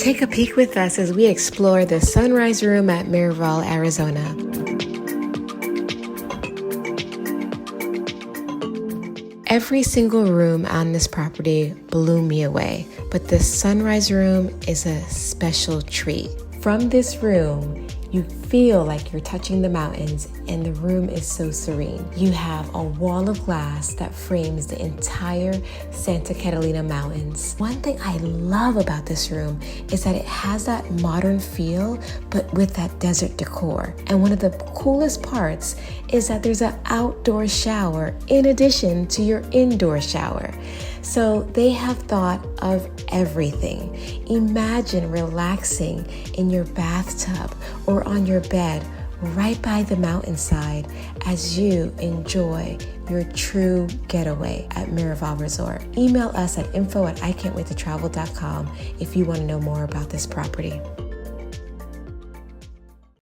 Take a peek with us as we explore the sunrise room at Miraval, Arizona. Every single room on this property blew me away, but the sunrise room is a special treat. From this room, you feel like you're touching the mountains, and the room is so serene. You have a wall of glass that frames the entire Santa Catalina Mountains. One thing I love about this room is that it has that modern feel, but with that desert decor. And one of the coolest parts is that there's an outdoor shower in addition to your indoor shower. So they have thought of everything. Imagine relaxing in your bathtub or on your bed right by the mountainside as you enjoy your true getaway at Miraval Resort. Email us at info@ican'twaittotravel.com if you want to know more about this property.